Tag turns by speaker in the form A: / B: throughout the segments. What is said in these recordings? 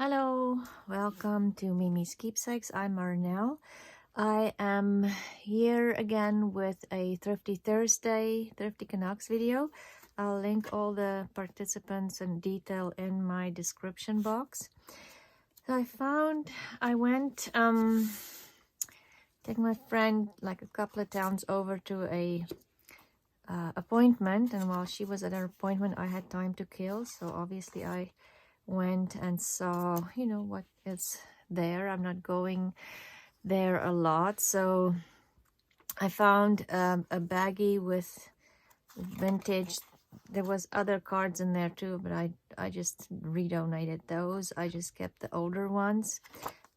A: Hello, welcome to Miemie's Keepsakes. I'm Marnell. I am here again with a Thrifty Thursday, Thrifty Canucks video. I'll link all the participants and detail in my description box. So I went, take my friend like a couple of towns over to a appointment, and while she was at her appointment, I had time to kill, so obviously I went and saw, what is there. I'm not going there a lot, so I found a baggie with vintage. There was other cards in there too, but I just redonated those. I just kept the older ones.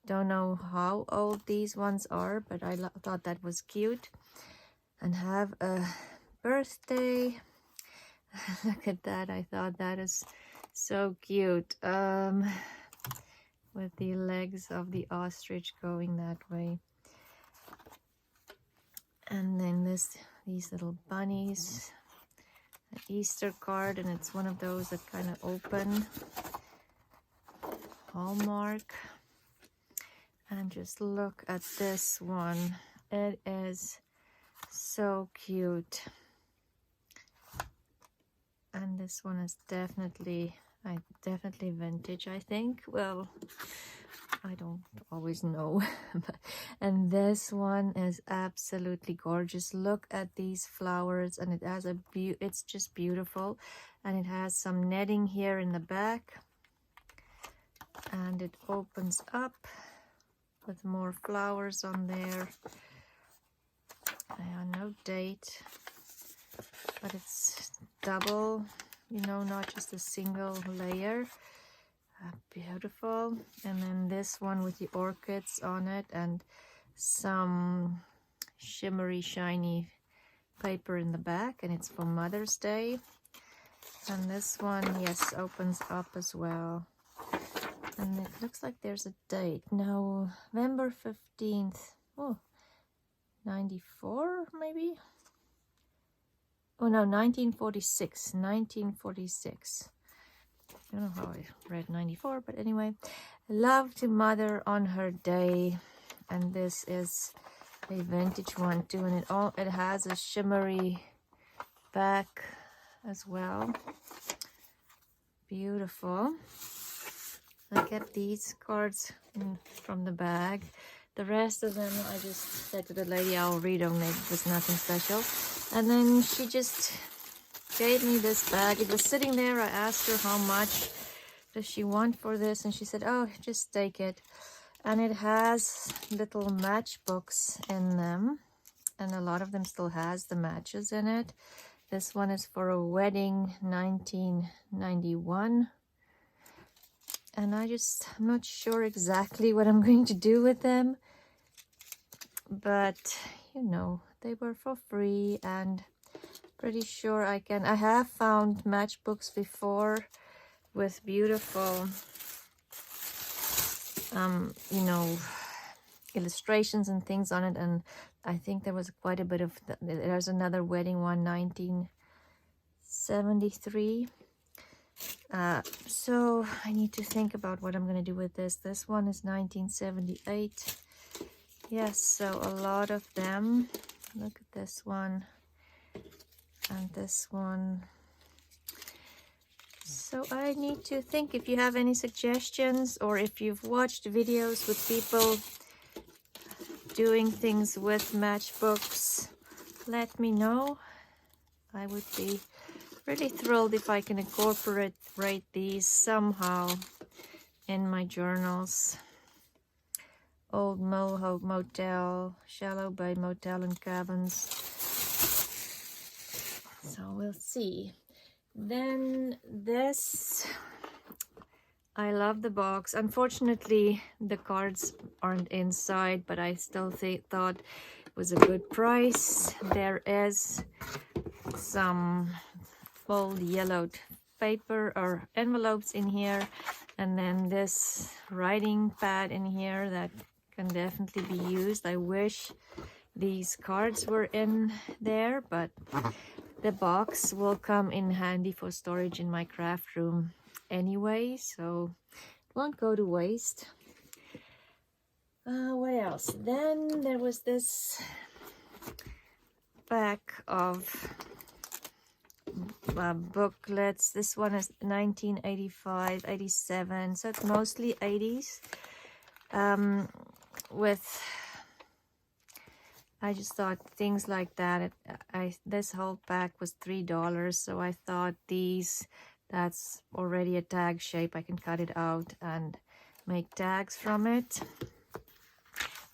A: Don't know how old these ones are, but I thought that was cute. And have a birthday. Look at that. I thought that is so cute, with the legs of the ostrich going that way. And then these little bunnies, an Easter card, and it's one of those that kind of open, Hallmark. And just look at this one. It is so cute. And this one is definitely vintage, I think. Well, I don't always know. And this one is absolutely gorgeous. Look at these flowers, and it has it's just beautiful. And it has some netting here in the back, and it opens up with more flowers on there. No date, but it's double, not just a single layer. Beautiful. And then this one with the orchids on it and some shimmery shiny paper in the back, and it's for Mother's Day. And this one, yes, opens up as well, and it looks like there's a date, November 15th. Oh, 94 maybe. Oh no, 1946. I don't know how I read 94, but anyway. Love to Mother on her day. And this is a vintage one too, and it has a shimmery back as well. Beautiful. I kept these cards from the bag. The rest of them, I just said to the lady, I'll redonate. It was nothing special. And then she just gave me this bag. It was sitting there. I asked her how much does she want for this, and she said, oh, just take it. And it has little matchbooks in them, and a lot of them still has the matches in it. This one is for a wedding, 1991. And I'm not sure exactly what I'm going to do with them, but they were for free, and pretty sure I have found matchbooks before with beautiful illustrations and things on it, and I think there was quite a bit of there's another wedding one, 1973. So I need to think about what I'm going to do with this. This one is 1978. Yes, so a lot of them. Look at this one and this one. So I need to think. If you have any suggestions, or if you've watched videos with people doing things with matchbooks, let me know. I would be really thrilled if I can incorporate these somehow in my journals. Old Mohawk Motel, Shallow Bay Motel and Cabins. So we'll see. Then this, I love the box. Unfortunately, the cards aren't inside, but I still thought it was a good price. There is some fold yellowed paper or envelopes in here, and then this writing pad in here that can definitely be used. I wish these cards were in there, but the box will come in handy for storage in my craft room anyway, so won't go to waste. What else? Then there was this pack of booklets. This one is 1985, 87, so it's mostly 80s. With, I just thought things like that. This whole pack was $3, so I thought that's already a tag shape. I can cut it out and make tags from it.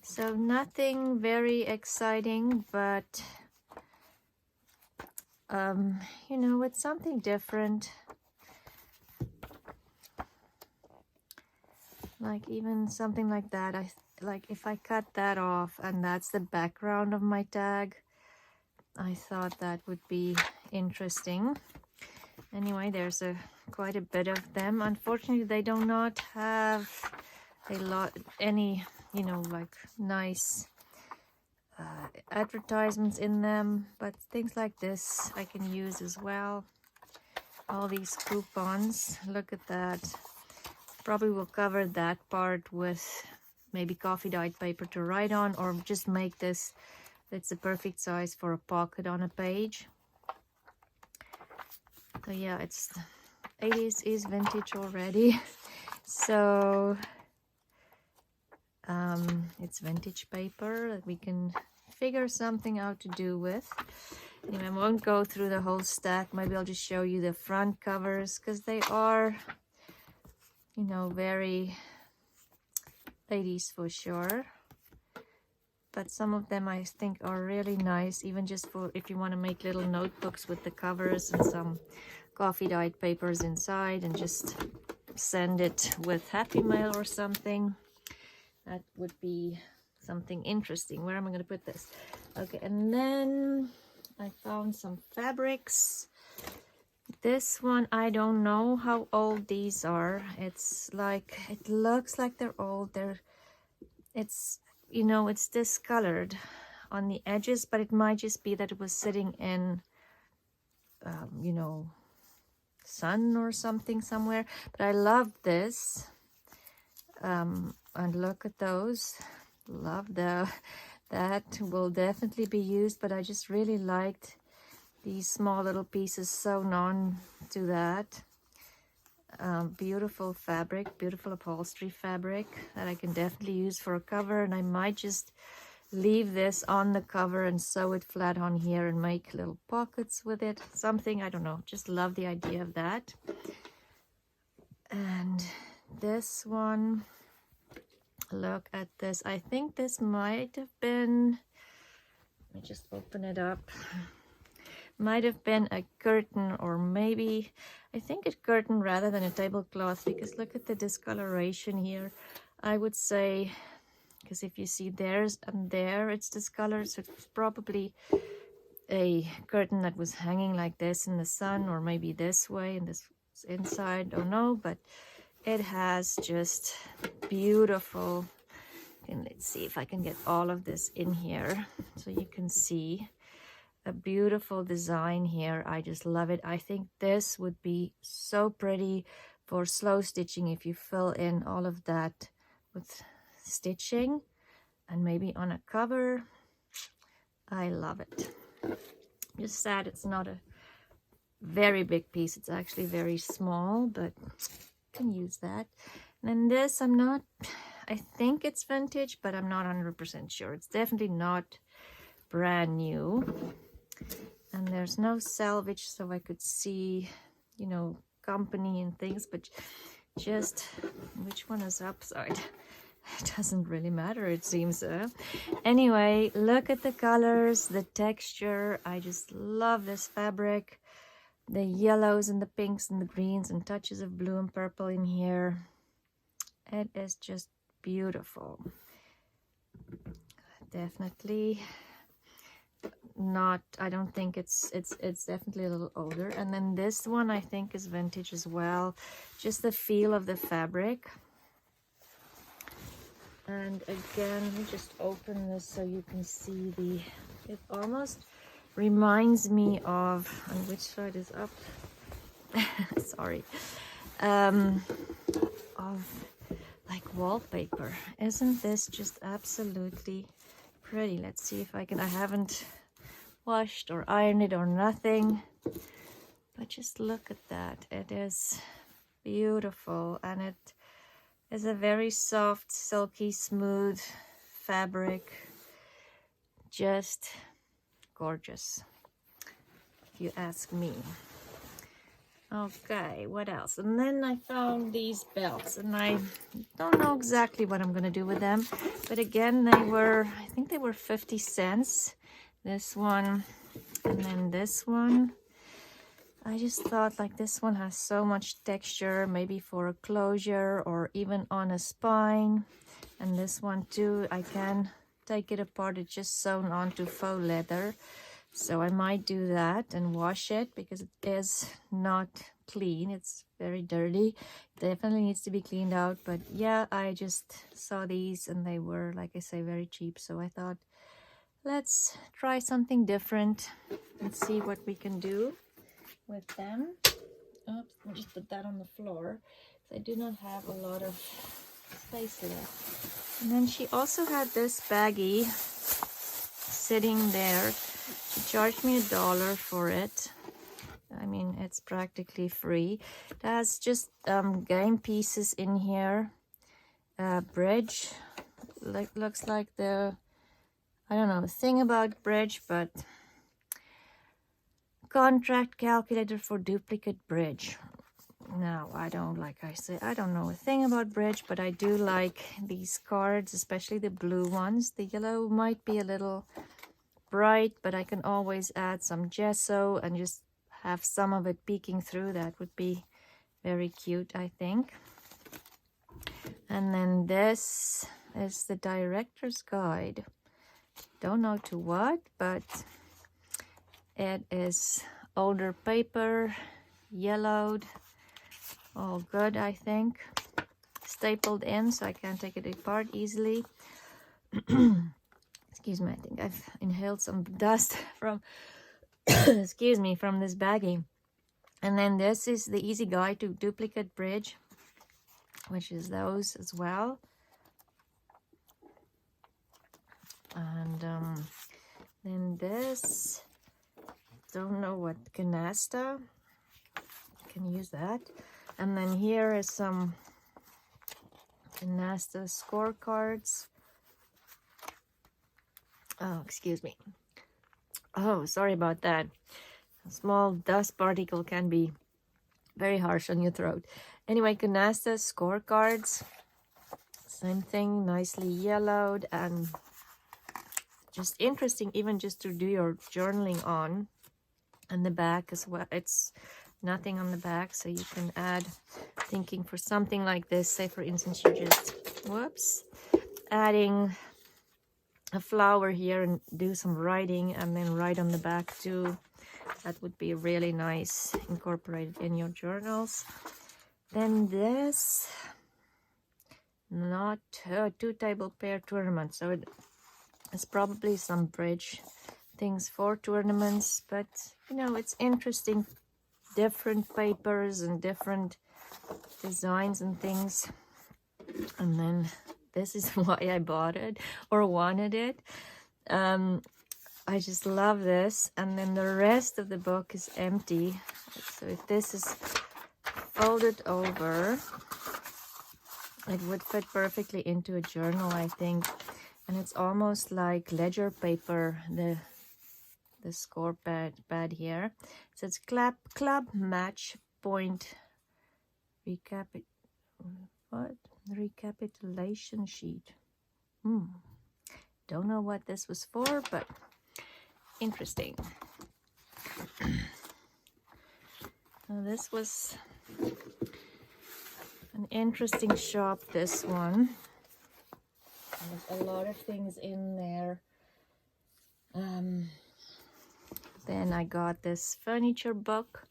A: So nothing very exciting, but you know, it's something different. Like even something like that, like if I cut that off and that's the background of my tag, I thought that would be interesting. Anyway, there's quite a bit of them. Unfortunately, they do not have any, you know, like nice advertisements in them, but things like this I can use as well. All these coupons, look at that. Probably will cover that part with maybe coffee dyed paper to write on, or just make this, it's the perfect size for a pocket on a page. So yeah, it's 80s is vintage already. So it's vintage paper that we can figure something out to do with. Anyway, I won't go through the whole stack. Maybe I'll just show you the front covers, because they are, you know, very 80s for sure. But some of them I think are really nice, even just for if you want to make little notebooks with the covers and some coffee dyed papers inside, and just send it with Happy Mail or something. That would be something interesting. Where am I going to put this? Okay, and then I found some fabrics. This one, I don't know how old these are. It's like, it looks like they're old. It's, you know, it's discolored on the edges, but it might just be that it was sitting in, you know, sun or something somewhere. But I love this. And look at those. Love that will definitely be used, but I just really liked these small little pieces sewn on to that. Beautiful fabric, beautiful upholstery fabric that I can definitely use for a cover, and I might just leave this on the cover and sew it flat on here and make little pockets with it. Something, I don't know, just love the idea of that. And this one, look at this. I think this might have been, let me just open it up. Might have been a curtain, or maybe, I think a curtain rather than a tablecloth, because look at the discoloration here. I would say, because if you see there's and there, it's discolored, so it's probably a curtain that was hanging like this in the sun, or maybe this way, and this is inside, don't know, but it has just beautiful, and let's see if I can get all of this in here so you can see a beautiful design here. I just love it. I think this would be so pretty for slow stitching if you fill in all of that with stitching, and maybe on a cover. I love it. Just sad it's not a very big piece. It's actually very small, but can use that. And then this, I think it's vintage, but I'm not 100% sure. It's definitely not brand new. And there's no salvage, so I could see, you know, company and things, but just, which one is upside? It doesn't really matter, it seems. Anyway, look at the colors, the texture. I just love this fabric. The yellows and the pinks and the greens and touches of blue and purple in here. It is just beautiful. Definitely not, I don't think it's definitely a little older. And then this one I think is vintage as well. Just the feel of the fabric. And again, let me just open this so you can see it almost reminds me of, on which side is up? Sorry. Of wallpaper. Isn't this just absolutely pretty? Let's see if I can. I haven't washed or ironed it or nothing, but just look at that. It is beautiful, and it is a very soft, silky, smooth fabric. Just gorgeous, if you ask me. Okay, what else? And then I found these belts, and I don't know exactly what I'm gonna do with them, but again, they were, I think they were 50 cents. This one, and then this one. I just thought, like, this one has so much texture, maybe for a closure or even on a spine. And this one too, I can take it apart. It's just sewn onto faux leather. So I might do that and wash it, because it is not clean. It's very dirty. Definitely needs to be cleaned out. But yeah, I just saw these and they were, like I say, very cheap. So I thought, let's try something different and see what we can do with them. Oops, I'll just put that on the floor, because I do not have a lot of space left. And then she also had this baggie sitting there. She charged me $1 for it. I mean, it's practically free. It has just game pieces in here. Bridge, like, looks like the, I don't know, thing about bridge, but contract calculator for duplicate bridge. Now, I don't, like I say, I don't know a thing about bridge, but I do like these cards, especially the blue ones. The yellow might be a little bright, but I can always add some gesso and just have some of it peeking through. That would be very cute, I think. And then this is the director's guide. Don't know to what, but it is older paper, yellowed, all good, I think. Stapled in, so I can take it apart easily. Excuse me, I think I've inhaled some dust from, excuse me, from this baggie. And then this is the easy guide to duplicate bridge, which is those as well. And then this, don't know what, canasta, can use that. And then here is some canasta scorecards. Oh, excuse me. Oh, sorry about that. A small dust particle can be very harsh on your throat. Anyway, canasta scorecards. Same thing, nicely yellowed, and just interesting even just to do your journaling on. And the back as well. It's nothing on the back, so you can add, thinking for something like this, say for instance you just, whoops, adding a flower here and do some writing, and then write on the back too. That would be really nice, incorporated in your journals. Then this, not two table pair tournament, so it's probably some bridge things for tournaments, but you know, it's interesting, different papers and different designs and things. And then this is why I bought it or wanted it. I just love this. And then the rest of the book is empty, so if this is folded over, it would fit perfectly into a journal, I think. And it's almost like ledger paper, the score pad here. So it's club match point recapitulation sheet. Don't know what this was for, but interesting. Now this was an interesting shop, this one. There's a lot of things in there. Then I got this furniture book.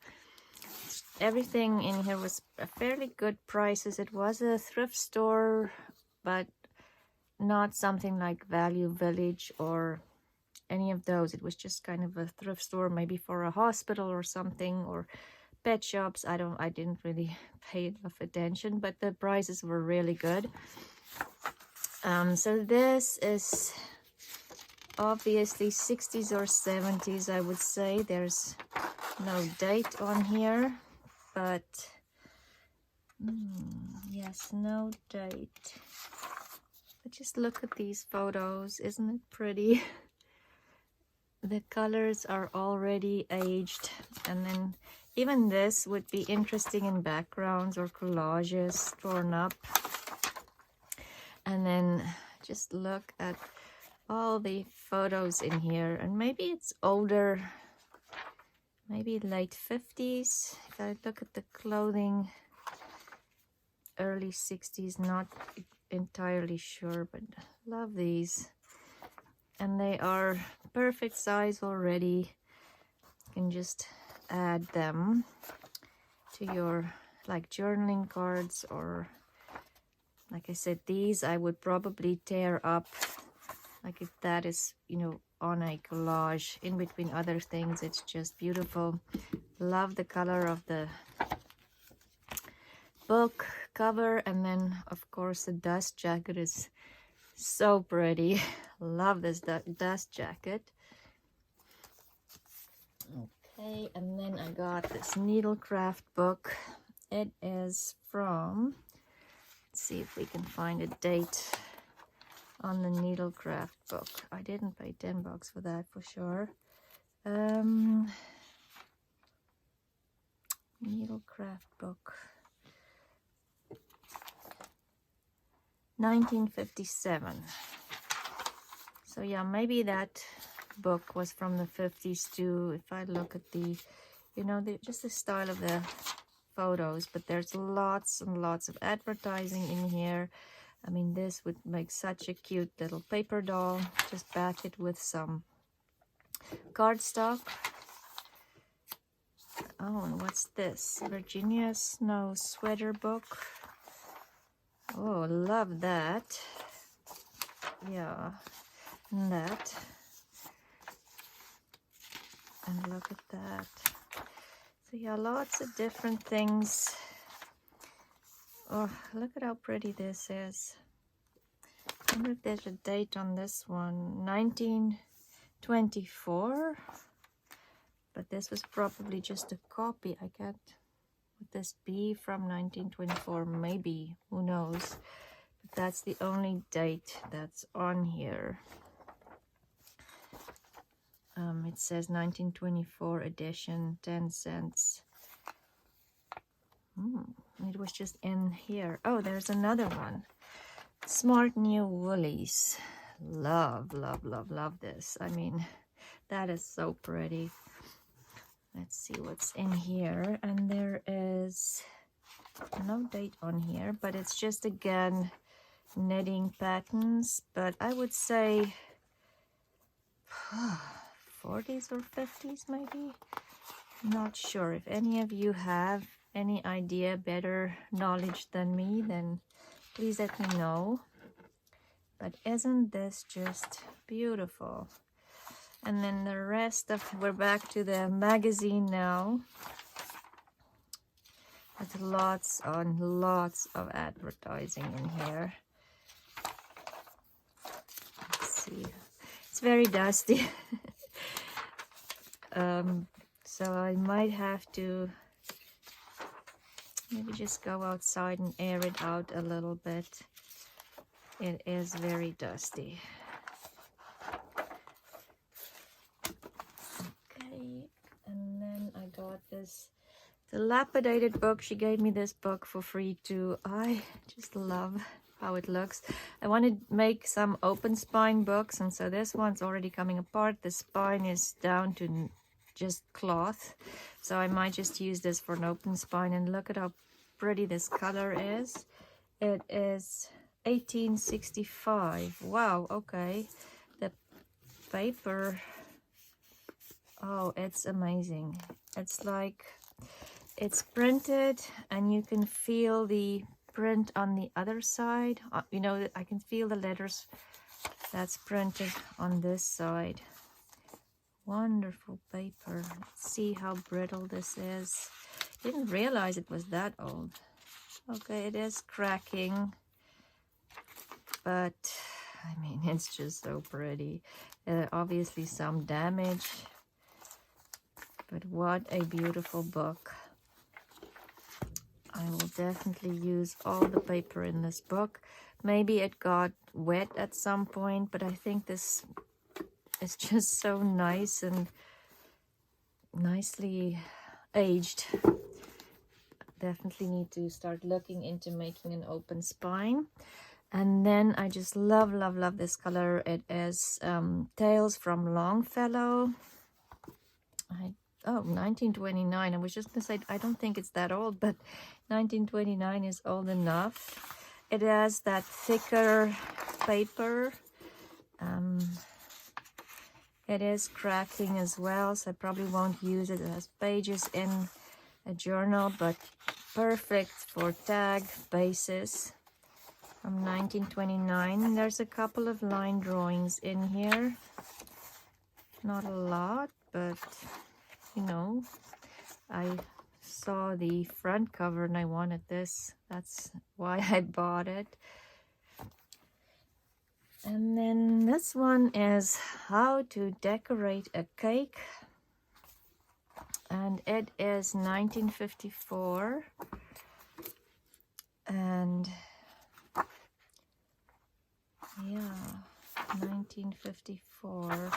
A: Everything in here was a fairly good prices. It was a thrift store, but not something like Value Village or any of those. It was just kind of a thrift store, maybe for a hospital or something, or pet shops. I didn't really pay enough attention, but the prices were really good. So this is obviously 60s or 70s, I would say. There's no date on here, but yes, no date. But just look at these photos. Isn't it pretty? The colors are already aged, and then even this would be interesting in backgrounds or collages torn up. And then just look at all the photos in here, and maybe it's older, maybe late 50s. If I look at the clothing, early 60s, not entirely sure, but love these. And they are perfect size already. You can just add them to your like journaling cards, or like I said, these I would probably tear up, like if that is, you know, on a collage in between other things. It's just beautiful. Love the color of the book cover, and then of course the dust jacket is so pretty. Love this dust jacket. Okay, and then I got this Needlecraft book. It is from, let's see if we can find a date on the Needlecraft book. I didn't pay $10 for that for sure. Needlecraft book. 1957. So yeah, maybe that book was from the 50s too, if I look at the, you know, just the style of the photos. But there's lots and lots of advertising in here. I mean, this would make such a cute little paper doll. Just back it with some cardstock. Oh, and what's this? Virginia Snow sweater book. Oh, love that. Yeah, and that. And look at that. So yeah, lots of different things. Oh, look at how pretty this is. I wonder if there's a date on this one. 1924. But this was probably just a copy. I can't. Would this be from 1924? Maybe. Who knows? But that's the only date that's on here. It says 1924 edition, 10 cents. It was just in here. Oh, there's another one. Smart New Woolies. Love, love, love, love this. I mean, that is so pretty. Let's see what's in here. And there is no date on here, but it's just, again, knitting patterns. But I would say 40s or 50s maybe. Not sure. If any of you have any idea, better knowledge than me, then please let me know. But isn't this just beautiful? And then the rest of, we're back to the magazine now, with lots and lots of advertising in here. Let's see. It's very dusty. So I might have to maybe just go outside and air it out a little bit. It is very dusty. Okay, and then I got this dilapidated book. She gave me this book for free too. I just love how it looks. I want to make some open spine books, and so this one's already coming apart. The spine is down to just cloth, so I might just use this for an open spine. And look at how pretty this color is. It is 1865. Wow, okay. The paper, oh, it's amazing. It's like, it's printed and you can feel the print on the other side. You know, I can feel the letters that's printed on this side. Wonderful paper. Let's see how brittle this is. Didn't realize it was that old. Okay, it is cracking. but I mean, it's just so pretty. Obviously some damage, but what a beautiful book. I will definitely use all the paper in this book. Maybe it got wet at some point, but I think this is just so nice and nicely aged. Definitely need to start looking into making an open spine. And then I just love, love, love this color. It is Tales from Longfellow. Oh, 1929. I was just going to say, I don't think it's that old, but 1929 is old enough. It has that thicker paper. It is cracking as well, so I probably won't use it. It has pages in a journal, but perfect for tag bases. From 1929. There's a couple of line drawings in here. Not a lot, but you know, I saw the front cover and I wanted this. That's why I bought it. And then this one is How to Decorate a Cake. And it is 1954. And yeah, 1954.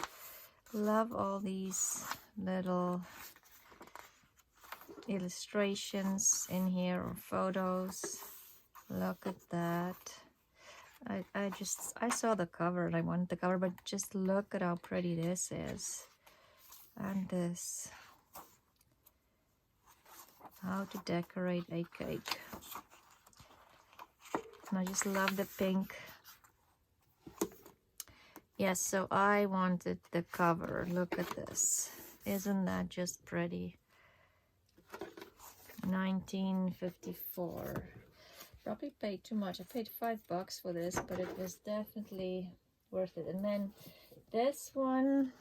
A: Love all these little illustrations in here or photos. Look at that. I saw the cover and I wanted the cover, but just look at how pretty this is. And this. How to Decorate a Cake. And I just love the pink. Yes, so I wanted the cover. Look at this. Isn't that just pretty? 1954. Probably paid too much. I paid $5 for this, but it was definitely worth it. And then this one,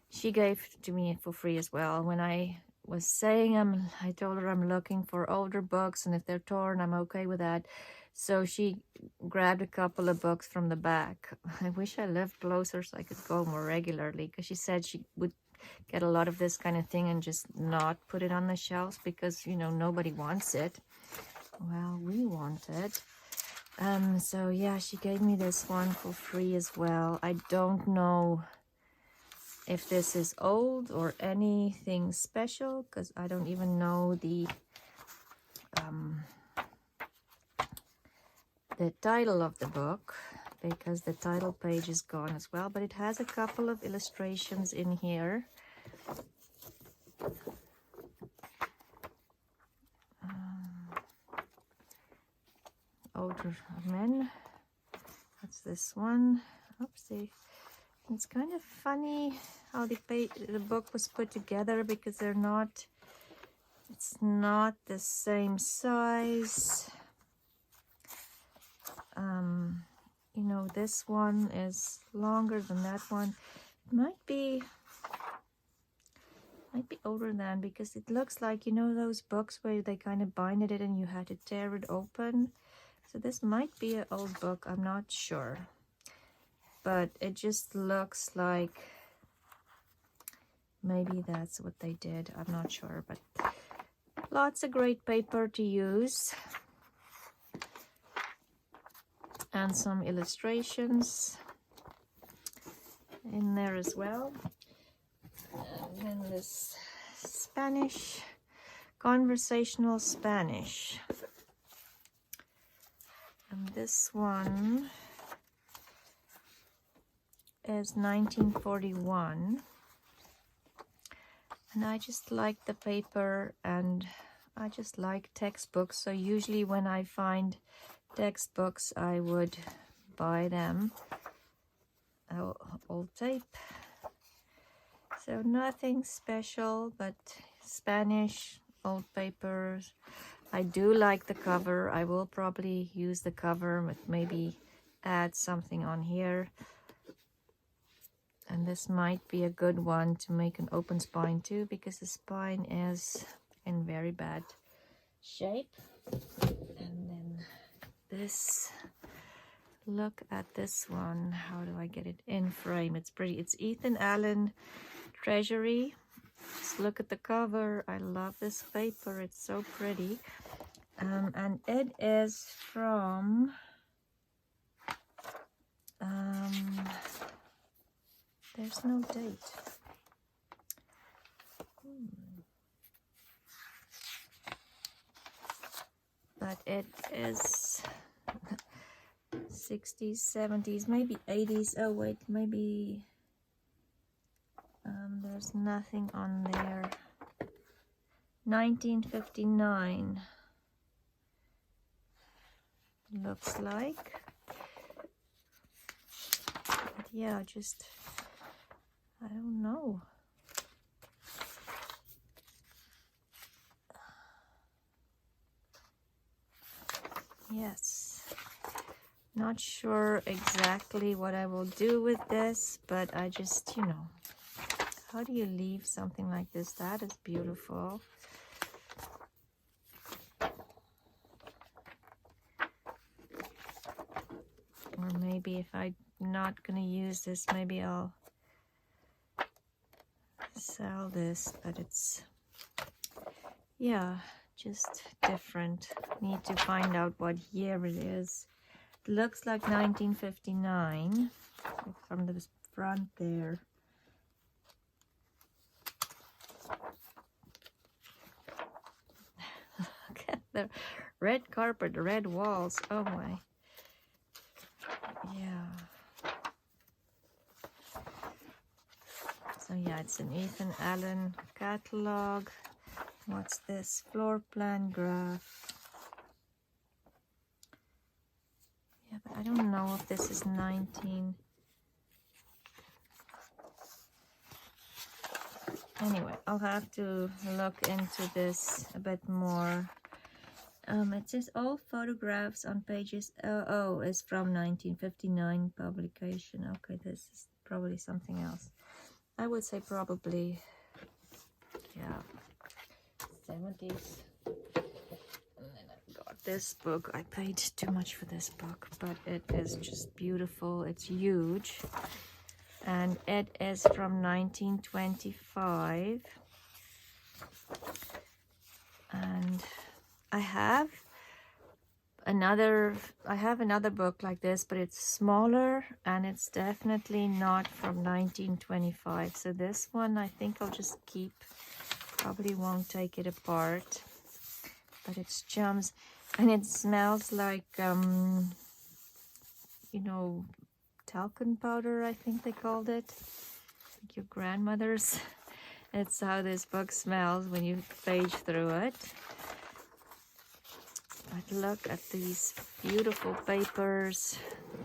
A: she gave to me for free as well. When I was saying I told her I'm looking for older books, and if they're torn, I'm okay with that. So she grabbed a couple of books from the back. I wish I lived closer so I could go more regularly, because she said she would get a lot of this kind of thing and just not put it on the shelves because, you know, nobody wants it. Well, we want it. So yeah, she gave me this one for free as well. I don't know if this is old or anything special, because I don't even know the title of the book, because the title page is gone as well, but it has a couple of illustrations in here. Older men. That's this one. Oopsie. It's kind of funny how the book was put together, because it's not the same size. You know, this one is longer than that one. It might be older than, because it looks like, you know, those books where they kind of binded it and you had to tear it open. So this might be an old book, I'm not sure. But it just looks like maybe that's what they did. I'm not sure, but lots of great paper to use. And some illustrations in there as well. And then this Spanish, conversational Spanish. And this one is 1941. And I just like the paper, and I just like textbooks. So usually when I find textbooks, I would buy them. Oh, old tape. So nothing special, but Spanish, old papers. I do like the cover. I will probably use the cover, but maybe add something on here. And this might be a good one to make an open spine too, because the spine is in very bad shape. And then this look at this one. How do I get it in frame? It's pretty. It's Ethan Allen Treasury. Just look at the cover. I love this paper. It's so pretty. And it is from there's no date. But it is 60s, 70s, maybe 80s. Oh wait, maybe there's nothing on there. 1959 looks like. But yeah, just I don't know. Yes, not sure exactly what I will do with this, but I just, you know, how do you leave something like this? That is beautiful. Or maybe if I'm not gonna use this, maybe I'll sell this, but it's, yeah, just different. Need to find out what year it is. It looks like 1959 from the front there. Look at the red carpet, red walls. Oh my. Yeah. So yeah, it's an Ethan Allen catalog. What's this? Floor plan graph. Yeah, but I don't know if this is 19. Anyway, I'll have to look into this a bit more. It says all photographs on pages. Oh, is from 1959 publication. Okay, this is probably something else. I would say probably, yeah, 70s. And then I've got this book. I paid too much for this book, but it is just beautiful. It's huge. And it is from 1925. And I have another book like this, but it's smaller and it's definitely not from 1925. So this one I think I'll just keep. Probably won't take it apart, but it's gems, and it smells like you know, talcum powder, I think they called it, like your grandmother's. It's how this book smells when you page through it. But look at these beautiful papers.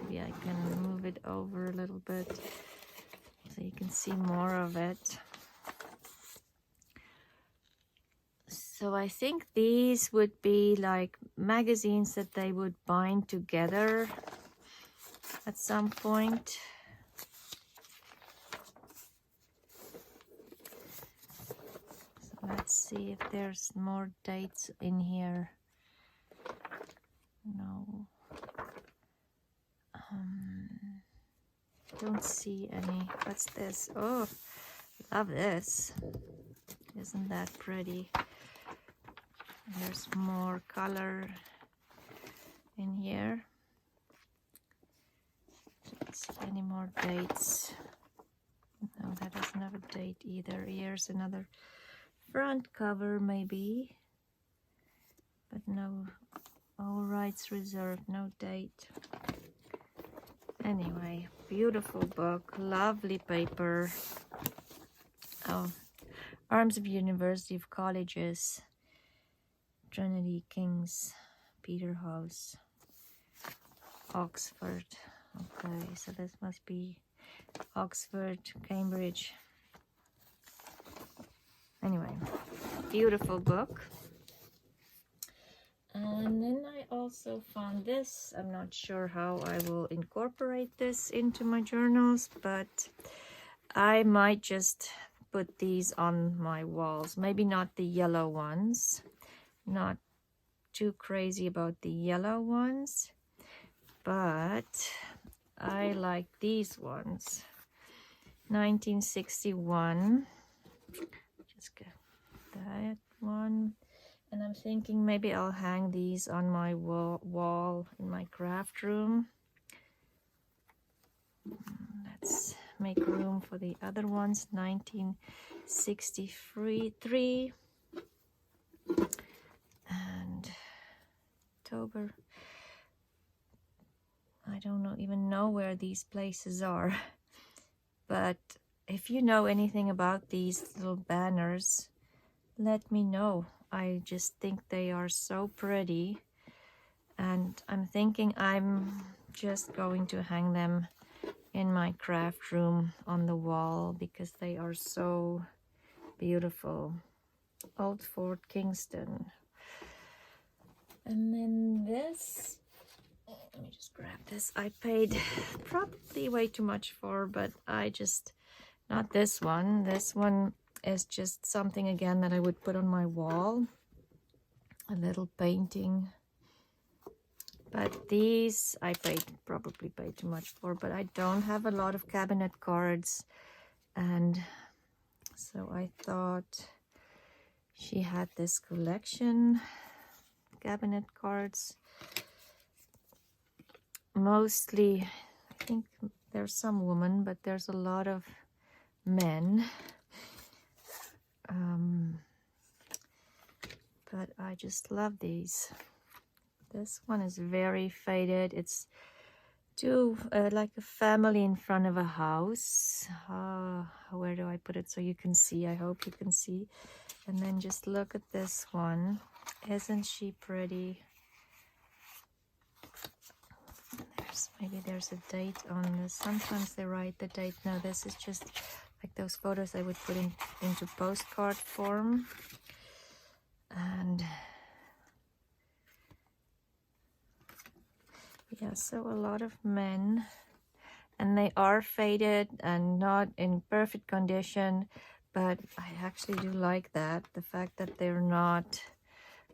A: Maybe I can move it over a little bit so you can see more of it. So I think these would be like magazines that they would bind together at some point. So let's see if there's more dates in here. No. Don't see any. What's this? Oh, love this. Isn't that pretty? There's more color in here. Don't see any more dates. No, that doesn't have a date either. Here's another front cover maybe, but no, all rights reserved, no date. Anyway, beautiful book, lovely paper. Oh, Arms of University of Colleges, Trinity, King's, Peterhouse, Oxford. Okay, so this must be Oxford, Cambridge. Anyway, beautiful book. And then I also found this. I'm not sure how I will incorporate this into my journals, but I might just put these on my walls. Maybe not the yellow ones. Not too crazy about the yellow ones. but I like these ones. 1961. Just get that one. And I'm thinking maybe I'll hang these on my wall in my craft room. Let's make room for the other ones. 1963 and October. I don't even know where these places are, but if you know anything about these little banners, let me know. I just think they are so pretty, and I'm thinking I'm just going to hang them in my craft room on the wall because they are so beautiful. Old Fort Kingston. And then this, let me just grab this. I paid probably way too much for, but I just, not this one. This one is just something again that I would put on my wall. A little painting. But these I probably paid too much for, but I don't have a lot of cabinet cards, and so I thought she had this collection, cabinet cards. Mostly, I think there's some women, but there's a lot of men. But I just love these. This one is very faded. It's like a family in front of a house. Where do I put it so you can see? I hope you can see. And then just look at this one. Isn't she pretty? Maybe there's a date on this. Sometimes they write the date. No, this is just like those photos I would put into postcard form. And yeah, so a lot of men, and they are faded and not in perfect condition, but I actually do like that, the fact that they're not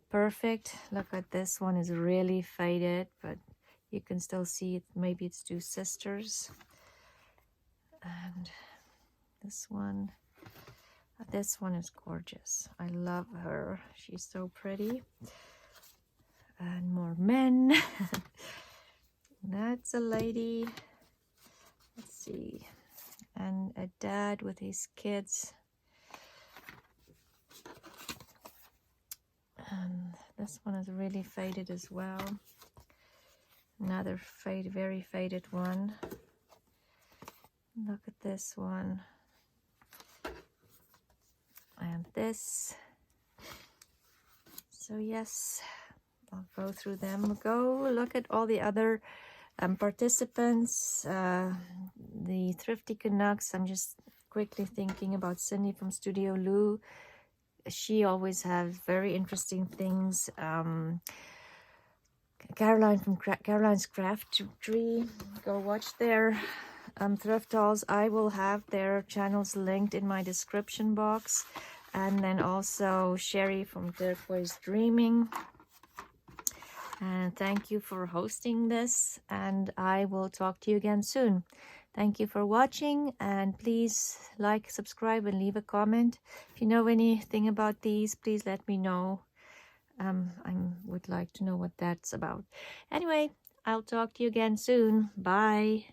A: perfect. Look at this one, is really faded, but you can still see it. Maybe it's two sisters. And this one is gorgeous. I love her. She's so pretty. And more men. That's a lady. Let's see. And a dad with his kids. And this one is really faded as well. Another very faded one. Look at this one. And this. So yes, I'll go through them. Go look at all the other participants. The Thrifty Canucks. I'm just quickly thinking about Cindy from Studio Lou. She always has very interesting things. Caroline from Caroline's Craft Tree. Go watch their thrift hauls. I will have their channels linked in my description box. And then also Sheree from Turquoise Dreaming. And thank you for hosting this. And I will talk to you again soon. Thank you for watching. And please like, subscribe, and leave a comment. If you know anything about these, please let me know. I would like to know what that's about. Anyway, I'll talk to you again soon. Bye.